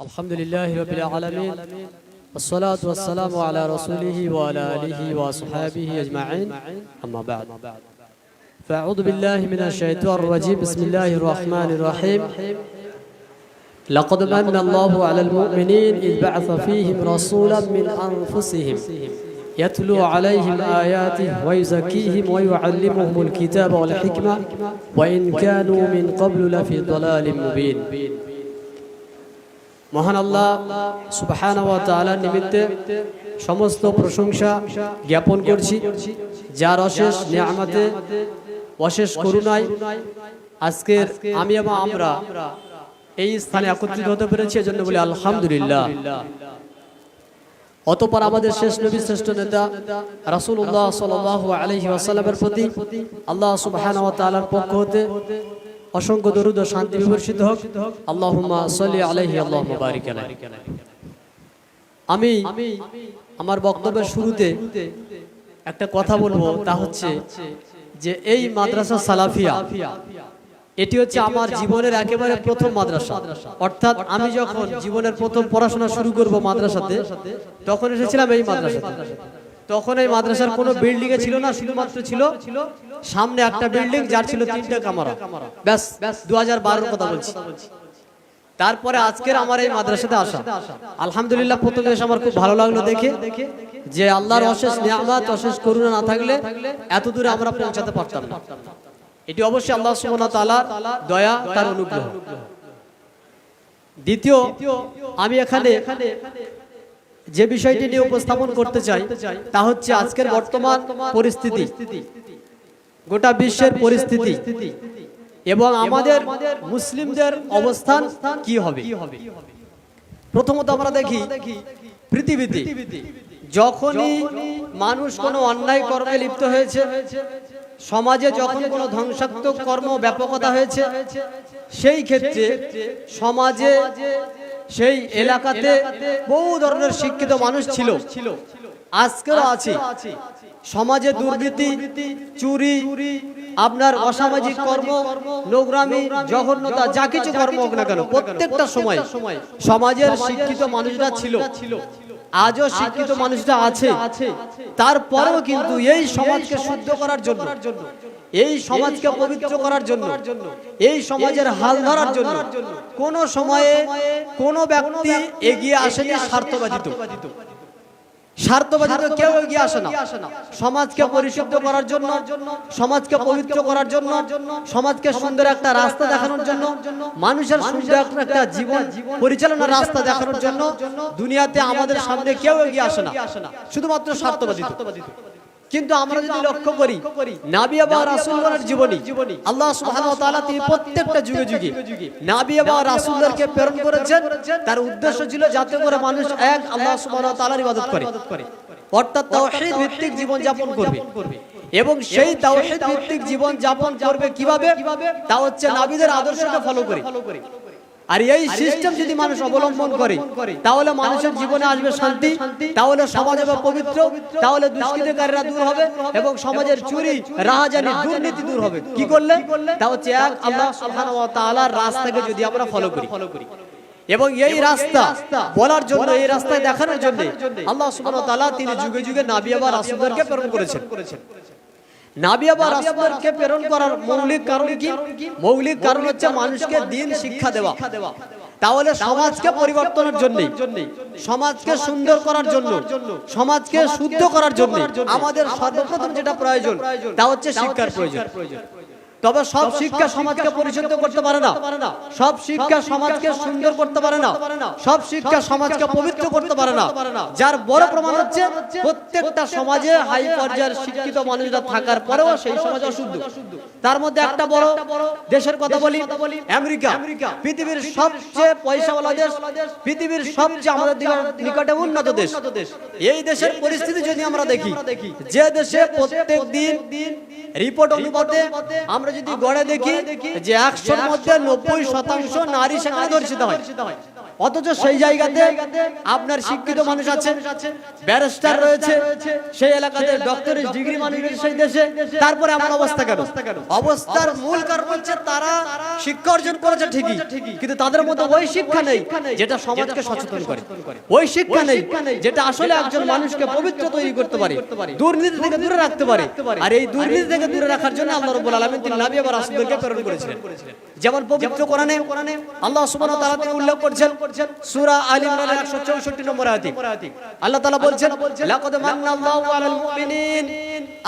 الحمد لله رب العالمين والصلاة والسلام على رسوله وعلى آله وصحابه أجمعين أما بعد فأعوذ بالله من الشيطان الرجيم بسم الله الرحمن الرحيم لقد من الله على المؤمنين إذ بعث فيهم رسولا من أنفسهم يتلو عليهم آياته ويزكيهم ويعلمهم الكتاب والحكمة وإن كانوا من قبل لفي ضلال مبين মহান আল্লাহ সুবহানাহু ওয়া তাআলার নিমিত্তে সমস্ত প্রশংসা জ্ঞাপন করছি, যার অশেষ নিয়ামতে অশেষ করুণায় আজকের আমি এবং আমরা এই স্থানে একত্রিত হতে পেরেছি, এজন্য বলি আলহামদুলিল্লাহ। অতঃপর আমাদের শেষ নবী শ্রেষ্ঠ নেতা রাসূলুল্লাহ সাল্লাল্লাহু আলাইহি ওয়াসাল্লামের প্রতি আল্লাহ সুবহানাহু ওয়া তাআলার পক্ষ হতে অসংখ্য দরুদ ও শান্তি বিবর্ষিত হোক। আল্লাহুম্মা সাল্লি আলাইহি আল্লাহুম্মা বারিক আলাইহি। আমি আমার বক্তব্যের শুরুতে একটা কথা বলবো, তা হচ্ছে যে এই মাদ্রাসা সালাফিয়া এটি হচ্ছে আমার জীবনের একেবারে প্রথম মাদ্রাসা। অর্থাৎ আমি যখন জীবনের প্রথম পড়াশোনা শুরু করব মাদ্রাসাতে, তখন এসেছিলাম এই মাদ্রাসাতে। তখন এই মাদ্রাসার কোনো বিল্ডিং এ ছিল না, শুধুমাত্র ছিল সামনে একটা বিল্ডিং, যার ছিল 3টা কামরা। ব্যাস 2012 কথা বলছি। তারপরে আজকের আমার এই মাদ্রাসাতে আসা, আলহামদুলিল্লাহ প্রথমে এসে আমার খুব ভালো লাগলো দেখে যে আল্লাহর অশেষ নিয়ামত অশেষ করুণা না থাকলে এত দূরে আমরা পৌঁছাতে পারতাম না। এটি অবশ্যই আল্লাহ সুবহানাহু ওয়া তাআলার দয়া, তার অনুগ্রহ। দ্বিতীয়, আমি এখানে যে বিষয়টি নিয়ে উপস্থাপন করতে চাই তা হচ্ছে আজকের বর্তমান পরিস্থিতি, গোটা বিশ্বের পরিস্থিতি এবং আমাদের মুসলিমদের অবস্থান কি হবে। প্রথমত আমরা দেখি পৃথিবীতে যখনই মানুষ কোনো অন্যায় কর্মে লিপ্ত হয়েছে, সমাজে যখন কোনো ধ্বংসাত্মক কর্ম ব্যাপকতা হয়েছে, সেই ক্ষেত্রে সমাজে সেই এলাকাতে বহু ধরনের শিক্ষিত মানুষ ছিল, আজকেও আছে। সমাজে দুর্নীতি, চুরি, আপনার অসামাজিক কর্ম, নোংরামি, জঘন্যতা, যা কিছু কর্ম হোক না কেন, প্রত্যেকটা সময় সমাজের শিক্ষিত মানুষরা ছিল, আজও শিক্ষিত মানুষরা আছে। তারপরেও কিন্তু এই সমাজকে শুদ্ধ করার জন্য, এই সমাজকে পবিত্র করার জন্য, এই সমাজের হাল ধরার জন্য কোন সময়ে কোন ব্যক্তি এগিয়ে আসেনি স্বার্থবাদিত। স্বার্থবাদিত কেউ এগিয়ে আসে না। সমাজকে পরিশুদ্ধ করার জন্য, সমাজকে পবিত্র করার জন্য, সমাজকে সুন্দর একটা রাস্তা দেখানোর জন্য, মানুষের সুন্দর একটা জীবন পরিচালনার রাস্তা দেখানোর জন্য দুনিয়াতে আমাদের সামনে কেউ এগিয়ে আসে না, শুধুমাত্র স্বার্থবাদিত। কিন্তু আমরা যদি লক্ষ্য করি নবী এবং রাসূলগণের জীবনী, আল্লাহ সুবহানাহু ওয়া তাআলা তিনি প্রত্যেকটা যুগে যুগে নবী এবং রাসূলদেরকে প্রেরণ করেছেন। তার উদ্দেশ্য ছিল যাতে করে মানুষ এক আল্লাহ সুবহানাহু ওয়া তাআলার ইবাদত করে, অর্থাৎ তাওহীদ ভিত্তিক জীবন যাপন করবে। এবং সেই তাওহীদ ভিত্তিক জীবন যাপন করবে কিভাবে? তা হচ্ছে নবীদের আদর্শকে ফলো করে। আর এই সিস্টেম যদি মানুষ অবলম্বন করে, তাহলে মানুষের জীবনে আসবে শান্তি, তাহলে সমাজ হবে পবিত্র, তাহলে দুষ্কৃতিকারীরা দূর হবে এবং সমাজের চুরি, রাহাজানি, দুর্নীতি দূর হবে। কি করলে? তা হচ্ছে এক আল্লাহ সুবহানাহু ওয়া তাআলার রাস্তাকে যদি আমরা ফলো করি। এবং এই রাস্তা বলার জন্য, এই রাস্তায় দেখানোর জন্য আল্লাহ সুবহানাহু ওয়া তাআলা তিনি যুগে যুগে নবী এবং রাসূলদেরকে প্রেরণ করেছেন। নবী এবং রাসূলদেরকে প্রেরণ করার মৌলিক কারণ কি? মৌলিক কারণ হচ্ছে মানুষকে দ্বীন শিক্ষা দেওয়া। তাহলে সমাজকে পরিবর্তনের জন্য, সমাজকে সুন্দর করার জন্য, সমাজকে শুদ্ধ করার জন্য আমাদের সর্বপ্রথম যেটা প্রয়োজন তা হচ্ছে শিক্ষার প্রয়োজন। তবে সব শিক্ষা সমাজকে পরিশুদ্ধ করতে পারে না, সব শিক্ষা সমাজকে সুন্দর করতে পারে না, সব শিক্ষা সমাজকে পবিত্র করতে পারে না। যার বড় প্রমাণ হচ্ছে প্রত্যেকটা সমাজে হাই পর্যায়ের শিক্ষিত মানুষরা থাকার পরেও সেই সমাজ অশুদ্ধ। তার মধ্যে একটা বড় দেশের কথা বলি, আমেরিকা। পৃথিবীর সবচেয়ে পয়সাওয়ালা দেশ, পৃথিবীর সবচেয়ে আমাদের নিকটে উন্নত দেশ। এই দেশের পরিস্থিতি যদি আমরা দেখি, যে দেশে প্রত্যেক দিন রিপোর্ট অনুপাতে আমরা যদি গড়ে দেখি যে 100-র মধ্যে 90% নারী সেখানে ধর্ষিত হয়। অথচ সেই জায়গাতে আপনার শিক্ষিত মানুষ আছে, ব্যারিস্টার রয়েছে সেই এলাকাতে, ডক্টরেট ডিগ্রি মানুষ সেই দেশে, তারপরে এমন অবস্থা কেন? অবস্থার মূল কারণ হচ্ছে তারা শিক্ষা অর্জন করেছে ঠিকই, কিন্তু তাদের মধ্যে ওই শিক্ষা নেই যেটা সমাজকে সচেতন করে, ওই শিক্ষা নেই যেটা আসলে একজন মানুষকে পবিত্র তৈরি করতে পারে, দুর্নীতি থেকে দূরে রাখতে পারে। আর এই দুর্নীতি থেকে দূরে রাখার জন্য আল্লাহ রাব্বুল আলামিন তিনি নবী এবং রাসূলদেরকে প্রেরণ করেছিলেন। যেমন পবিত্র কোরআনে আল্লাহ সুবহানাহু ওয়া তাআলা তিনি উল্লেখ করছেন সূরা আল ইমরানের 164 নম্বর আয়াতে আল্লাহ তাআলা বলছেন লাকাদ মান্নাল্লাহু আলাল মুমিনিন,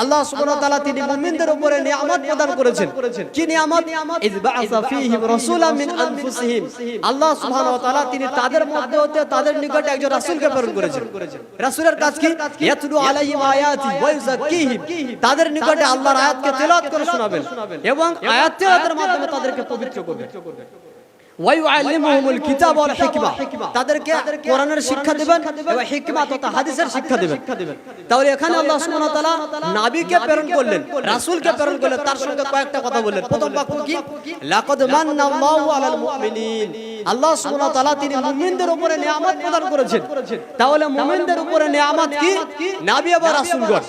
আল্লাহ সুবহানাহু ওয়া তাআলা তিনি মুমিনদের উপরে নিয়ামত প্রদান করেছেন। কি নিয়ামত? ইয বাআসা ফীহিম রাসূলাম মিন আনফুসিহিম, আল্লাহ সুবহানাহু ওয়া তাআলা তিনি তাদের মধ্যে হতে তাদের নিকটে একজন রাসূলকে প্রেরণ করেছেন। রাসূলের কাজ কি? ইয়াতলু আলাইহিম আয়াতি ওয়া ইউযাক্কিহিম, তাদের নিকটে আল্লাহর আয়াতকে তেলাওয়াত করে শোনাবেন এবং আয়াত তেলাওয়াতের মাধ্যমে তাদেরকে পবিত্র করবেন। ওয়া ইউআল্লিমুহুমুল কিতাব ওয়াল হিকমা, তাদেরকে কোরআনের শিক্ষা দিবেন এবং হিকমা তথা হাদিসের শিক্ষা দিবেন। তাহলে এখানে আল্লাহ সুবহানাহু ওয়া তাআলা নবীকে প্রেরণ করলেন, রাসূলকে প্রেরণ করলেন, তার সঙ্গে কয়েকটা কথা বললেন। প্রথম বাক্য কি? লাকাদ মান্নাল্লাহু আলাল মুমিনিন, আল্লাহ সুবহানাহু ওয়া তাআলা তিনি মুমিনদের উপরে নিয়ামত প্রদান করেছেন। তাহলে মুমিনদের উপরে নিয়ামত কি? নবী এবং রাসূলগণ।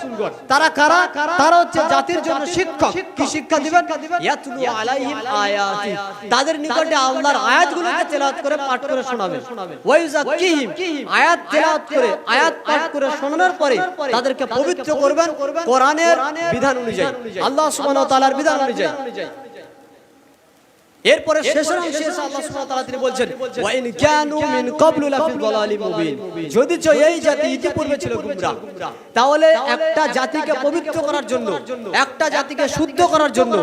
তারা কারা? তারা হচ্ছে জাতির জন্য শিক্ষক। কি শিক্ষা দিবেন? ইয়াতলু আলাইহিম আয়াতি, তাদের নিকটে আল্লাহর আয়াতগুলোকে তেলাওয়াত করে পাঠ করে শোনাবেন। ওয়া ইউযাক্কিহিম, আয়াত তেলাওয়াত করে আয়াত পাঠ করে শোনানোর পরে তাদেরকে পবিত্র করবেন কোরআনের বিধান অনুযায়ী, আল্লাহ সুবহানাহু ওয়া তাআলার বিধান অনুযায়ী। এরপরে শেষের অংশে এসে আল্লাহ সুবহানাহু ওয়া তাআলা তিনি বলছেন ওয়া ইন কানু মিন ক্বাবলু লাফি যালালিম মুবিন, যদিচ এই জাতি ইতিপূর্বে ছিল গোমরা, তাহলে একটা জাতিকে পবিত্র করার জন্য, একটা জাতিকে শুদ্ধ করার জন্য,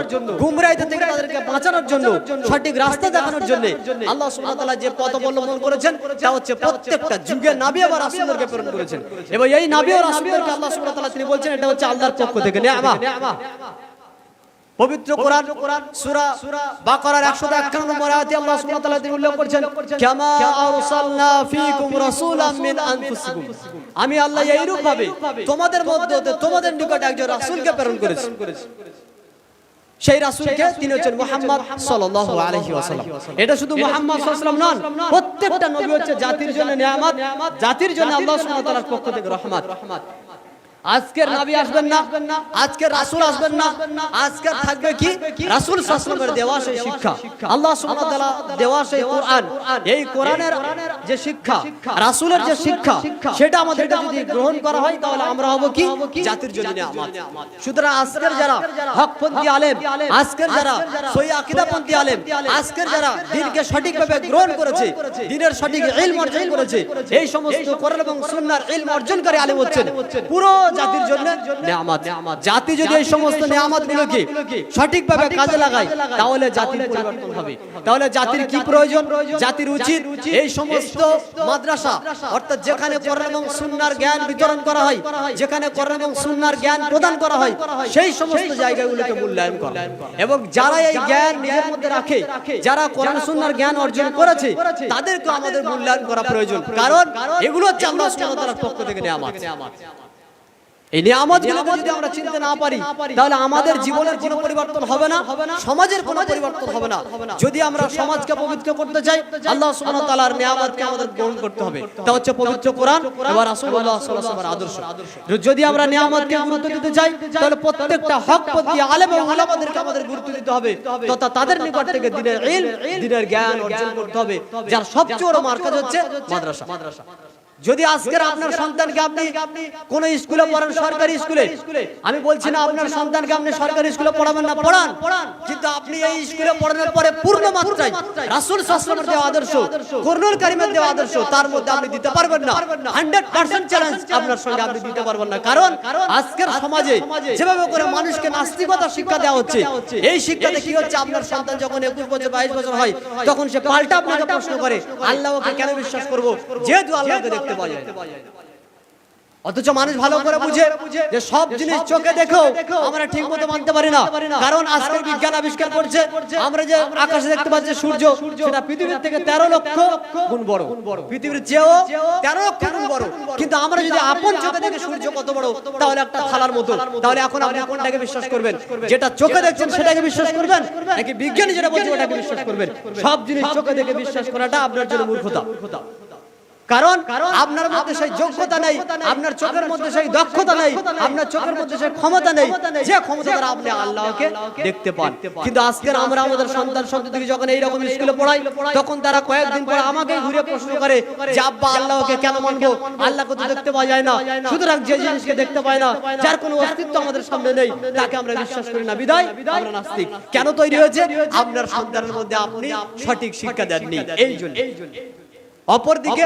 গোমরাহিতে থেকে তাদেরকে বাঁচানোর জন্য, সঠিক রাস্তা দেখানোর জন্য আল্লাহ সুবহানাহু ওয়া তাআলা যে পথ অবলম্বন করেছেন তা হচ্ছে প্রত্যেকটা যুগে নবী এবং রাসূলদেরকে প্রেরণ করেছেন। এবং এই নবী ও রাসূলদেরকে আল্লাহ সুবহানাহু ওয়া তাআলা তিনি বলছেন এটা হচ্ছে আল্লাহর পক্ষ থেকে নিয়ামত। পবিত্র কোরআন সূরা বাকারার 151 নম্বর আয়াতে আল্লাহ সুবহানাহু ওয়া তাআলা তিনি উল্লেখ করেছেন কামা আরসালনা ফীকুম রাসূলাম মিন আনফুসিকুম, আমি আল্লাহ এইরূপ ভাবে তোমাদের মধ্যে হতে তোমাদের নিকটে একজন রাসূলকে প্রেরণ করেছি। সেই রাসূলকে তিনি হচ্ছেন মুহাম্মদ সাল্লাল্লাহু আলাইহি ওয়াসাল্লাম। এটা শুধু মুহাম্মদ সাল্লাল্লাহু আলাইহি ওয়াসাল্লাম নন, প্রত্যেকটা নবী হচ্ছে জাতির জন্য নিয়ামত, জাতির জন্য আল্লাহ সুবহানাহু ওয়া তাআলার পক্ষ থেকে রহমত। আজকের নবী আসবেন না, আজকের রাসূল আসবেন না, আজকে থাকবে কি? রাসূল সাল্লাল্লাহু আলাইহি ওয়াসাল্লামের দেওয়া সেই শিক্ষা, আল্লাহ সুবহানাহু ওয়া তাআলা দেওয়া সেই কোরআন, এই কোরআনের যে শিক্ষা, রাসূলের যে শিক্ষা, সেটা আমাদেরকে যদি গ্রহণ করা হয় তাহলে আমরা হব কি? জাতির জন্য নিয়ামত। সুতরাং আজকের যারা হকপন্থী আলেম, আজকের যারা সহি আকীদাপন্থী আলেম, আজকের যারা দ্বীনকে সঠিকভাবে গ্রহণ করেছে, দ্বীনের সঠিক ইলম অর্জন করেছে, এই সমস্ত কোরআন এবং সুন্নাহর ইলম অর্জনকারী আলেম হচ্ছেন পুরো জাতির জন্য নিয়ামত। জাতি যদি এই সমস্ত নিয়ামতগুলোকে সঠিকভাবে কাজে লাগায় তাহলে জাতির পরিবর্তন হবে। তাহলে জাতির কি প্রয়োজন? জাতির উচিত এই সমস্ত মাদ্রাসা, অর্থাৎ যেখানে কোরআন এবং সুন্নাহর জ্ঞান বিতরণ করা হয়, যেখানে কোরআন এবং সুন্নাহর জ্ঞান প্রদান করা হয়, সেই সমস্ত জায়গাগুলোকে মূল্যায়ন করা এবং যারা এই জ্ঞান নিজের মধ্যে রাখে, যারা কোরআন সুন্নাহর জ্ঞান অর্জন করেছে, তাদেরকে আমাদের মূল্যায়ন করা প্রয়োজন। কারণ এগুলো হচ্ছে আল্লাহ সুবহানাহু ওয়া তাআলার পক্ষ থেকে নিয়ামত। এই নিয়ামতগুলোকে যদি আমরা চিনতে না পারি তাহলে আমাদের জীবনের কোনো পরিবর্তন হবে না, সমাজের কোনো পরিবর্তন হবে না। যদি আমরা সমাজকে পবিত্র করতে চাই, আল্লাহ সুবহানাহু ওয়া তাআলার নিয়ামতকে আমাদের গ্রহণ করতে হবে। তা হচ্ছে পবিত্র কোরআন এবং রাসূলুল্লাহ সাল্লাল্লাহু আলাইহি ওয়াসাল্লামের আদর্শ। যদি আমরা নিয়ামতকে গুরুত্ব দিতে চাই তাহলে প্রত্যেকটা হকপন্থী আলেম এবং উলামাদেরকে আমাদের গুরুত্ব দিতে হবে, তথা তাদের নিকট থেকে দ্বীনের ইলম, দ্বীনের জ্ঞান অর্জন করতে হবে, যার সবচেয়ে বড় মার্কাজ হচ্ছে মাদ্রাসা। যদি আজকের আপনার সন্তানকে আপনি কোন স্কুলে পড়ান, সরকারি স্কুলে, আমি বলছি না আপনার সন্তানকে আপনি সরকারি স্কুলে পড়াবেন না, পড়ান, কিন্তু আপনি এই স্কুলে পড়ানোর পরে পূর্ণ মাত্রায় রাসূল সাল্লাল্লাহু আলাইহি ওয়াসাল্লামের দেওয়া আদর্শ, কোরআনুল কারীমের দেওয়া আদর্শ তার মধ্যে আপনি দিতে পারবেন না। 100% চ্যালেঞ্জ আপনার সঙ্গে আপনি দিতে পারবেন না। কারণ আজকের সমাজে যেভাবে করে মানুষকে নাস্তিকতা শিক্ষা দেওয়া হচ্ছে, এই শিক্ষাতে কি হচ্ছে, আপনার সন্তান যখন 21 বছর 22 বছর হয় তখন সে পাল্টা আপনাকে প্রশ্ন করে আল্লাহকে কেন বিশ্বাস করব যেহেতু আল্লাহকে দেখতে পাওয়া যায়। অথচ মানুষ ভালো করে বুঝে যে সব জিনিস চোখে দেখেও আমরা ঠিক মতো মানতে পারি না। কারণ আজকের বিজ্ঞান আবিষ্কার করছে আমরা যে আকাশে দেখতে পাচ্ছি সূর্য, সেটা পৃথিবীর থেকে 13 লক্ষ গুণ বড়, পৃথিবীর চেয়েও 13 লক্ষ গুণ বড়। কিন্তু আমরা যদি আপন চোখে দেখে সূর্য কত বড়, তাহলে একটা থালার মতো, তাহলে এখন আপনি কোনটাকে বিশ্বাস করবেন? যেটা চোখে দেখছেন সেটাকে বিশ্বাস করবেন, নাকি বিজ্ঞানী যেটা বলছে ওটাকে বিশ্বাস করবেন? সব জিনিস চোখে দেখে বিশ্বাস করাটা আপনার জন্য মূর্খতা। কারণ আপনার মধ্যে সেই যোগ্যতা নেই, আপনার চোখের মধ্যে সেই দক্ষতা নেই, আপনার চোখের মধ্যে সেই ক্ষমতা নেই যে ক্ষমতা দ্বারা আপনি আল্লাহকে দেখতে পান। কিন্তু আজকে আমরা আমাদের সন্তান সন্ততিকে যখন এইরকম স্কুলে পড়াই, তখন তারা কয়েকদিন পরে আমাকে ঘুরে প্রশ্ন করে যে আব্বা আল্লাহকে কেন মানবো? আল্লাহকে তো দেখতে পাওয়া যায় না। সুতরাং যে জিনিসকে দেখতে পায় না, যার কোনো অস্তিত্ব আমাদের সামনে নেই, তাকে আমরা বিশ্বাস করি না, বিদায় আমরা নাস্তিক। কেন তৈরি হয়েছে? আপনার সন্তানের মধ্যে আপনি সঠিক শিক্ষা দেননি, এই জন্য। অপরদিকে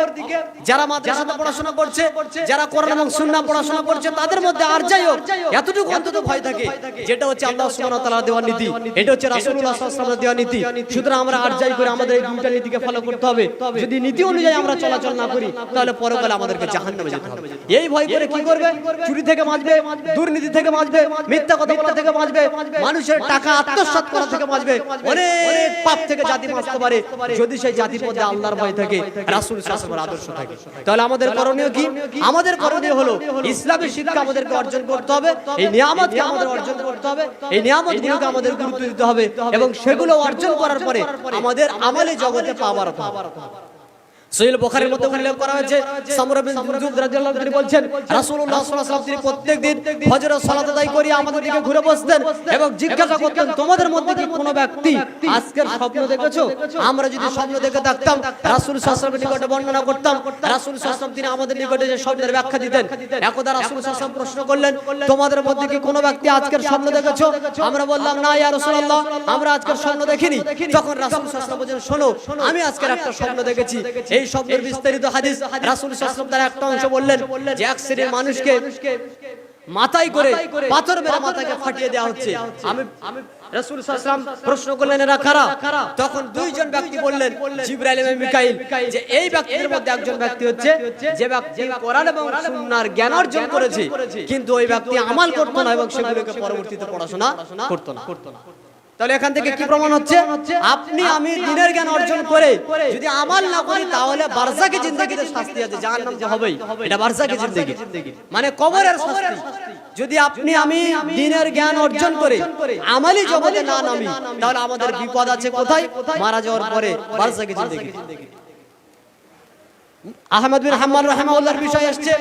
যারা মাদ্রাসাতে পড়াশোনা করছে, যারা কোরআন এবং সুন্নাহ পড়াশোনা করছে, তাদের মধ্যে আর যাই হোক এতটুকু অন্তত ভয় থাকে, যেটা হচ্ছে আল্লাহ সুবহানাহু ওয়া তাআলার দেওয়া নীতি, এটা হচ্ছে রাসূলুল্লাহ সাল্লাল্লাহু আলাইহি ওয়াসাল্লামের দেওয়া নীতি। সুতরাং আমরা আর যাই করে আমাদের এই দুইটা নীতিকে ফলো করতে হবে। যদি নীতি অনুযায়ী আমরা চলাচল না করি, তাহলে পরকালে আমাদেরকে জাহান্নামে যেতে হবে। এই ভয় করে কি করবে? চুরি থেকে বাঁচবে, দুর্নীতি থেকে বাঁচবে, মিথ্যা কথা বলা থেকে বাঁচবে, মানুষের টাকা আত্মসাৎ করা থেকে বাঁচবে, অনেক পাপ থেকে জাতি বাঁচতে পারে যদি সেই জাতির মধ্যে আল্লাহর ভয় থাকে, রাসূল সাল্লাল্লাহু আলাইহি ওয়াসাল্লামের আদর্শ থাকে। তাহলে আমাদের করণীয় কি? আমাদের করণীয় হলো ইসলামের শিক্ষা আমাদেরকে অর্জন করতে হবে, এই নিয়ামতকে আমাদের অর্জন করতে হবে, এই নিয়ামতগুলোকে আমাদের গুরুত্ব দিতে হবে, এবং সেগুলো অর্জন করার পরে আমাদের আমলে জগতে পাওয়ার হবে। সহিহ বুখারীর মধ্যে উল্লেখ করা হয়েছে, সামরা বিন জুনদুব রাদিয়াল্লাহু আনহু বলছেন, রাসূলুল্লাহ সাল্লাল্লাহু আলাইহি ওয়াসাল্লাম তিনি প্রত্যেকদিন ফজরের সালাত আদায় করে আমাদের দিকে ঘুরে বসতেন এবং জিজ্ঞাসা করতেন, তোমাদের মধ্যে কি কোনো ব্যক্তি আজকের স্বপ্ন দেখেছো? আমরা যদি স্বপ্ন দেখে থাকতাম, রাসূল সাল্লাল্লাহু আলাইহি ওয়াসাল্লামের নিকটে বর্ণনা করতাম, রাসূল সাল্লাল্লাহু আলাইহি ওয়াসাল্লাম তিনি আমাদের নিকটে যে স্বপ্নের ব্যাখ্যা দিতেন। একদা রাসূল সাল্লাল্লাহু আলাইহি ওয়াসাল্লাম প্রশ্ন করলেন, তোমাদের মধ্যে কি কোনো ব্যক্তি আজকের স্বপ্ন দেখেছো? আমরা বললাম, না ইয়া রাসূলুল্লাহ, আমরা আজকের স্বপ্ন দেখিনি। তখন রাসূল সাল্লাল্লাহু আলাইহি ওয়াসাল্লাম বলেন, শোনো, আমি আজকের একটা স্বপ্ন দেখেছি। এই স্বপ্নের বিস্তারিত হাদিস রাসূল সাল্লাল্লাহু আলাইহি ওয়াসাল্লাম তার একটা অংশ বললেন যে এক শ্রেণীর মানুষকে মাথায় করে পাথর মেরে মাথাকে ফাটিয়ে দেওয়া হচ্ছে। আমি রাসূল সাল্লাল্লাহু আলাইহি ওয়াসাল্লাম প্রশ্ন করলেন, এরা কারা? তখন দুইজন ব্যক্তি বললেন, জিবরাইল এবং মিকাইল, যে এই ব্যক্তিদের মধ্যে একজন ব্যক্তি হচ্ছে যে ব্যক্তি কোরআন এবং সুন্নাহর জ্ঞান অর্জন করেছে, কিন্তু ওই ব্যক্তি আমল করত না এবং সেগুলোকে পরবর্তীতে পড়াশোনা করত না। তাহলে এখান থেকে কি প্রমাণ হচ্ছে? আপনি আমি দ্বীনের জ্ঞান অর্জন করে যদি আমল না করি, তাহলে বারজাখী জিন্দেগিতে শাস্তি আছে, জাহান্নাম তো হবেই। এটা বারজাখী জিন্দেগি, মানে কবরের শাস্তি। যদি আপনি আমি দ্বীনের জ্ঞান অর্জন করে আমলি জগতে না নামি, তাহলে আমাদের বিপদ আছে কোথায়? মারা যাওয়ার পরে বারজাখী জিন্দেগি। আহমদ বিন হাম্মাল রাহিমাহুল্লাহর বিষয় আসছে,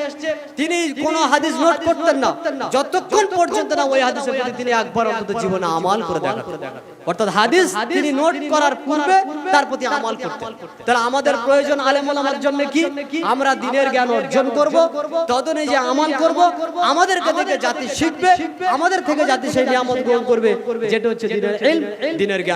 তিনি কোন হাদিস নোট করতেন না যতক্ষণ পর্যন্ত না ওই হাদিসের প্রতি তিনি একবার অন্তত জীবনে আমল করে দেখাতেন। অর্থাৎ হাদিস তিনি নোট করার পূর্বে তার প্রতি আমল করতেন। তাহলে আমাদের প্রয়োজন আলেম ওলামার জন্য কি? আমরা দ্বীনের জ্ঞান অর্জন করব, তদনুযায়ী আমল করব, আমাদেরকে থেকে জাতি শিখবে, আমাদের থেকে জাতি সেই নিয়ামত গ্রহণ করবে, যেটা হচ্ছে দ্বীনের ইলম, দ্বীনের জ্ঞান।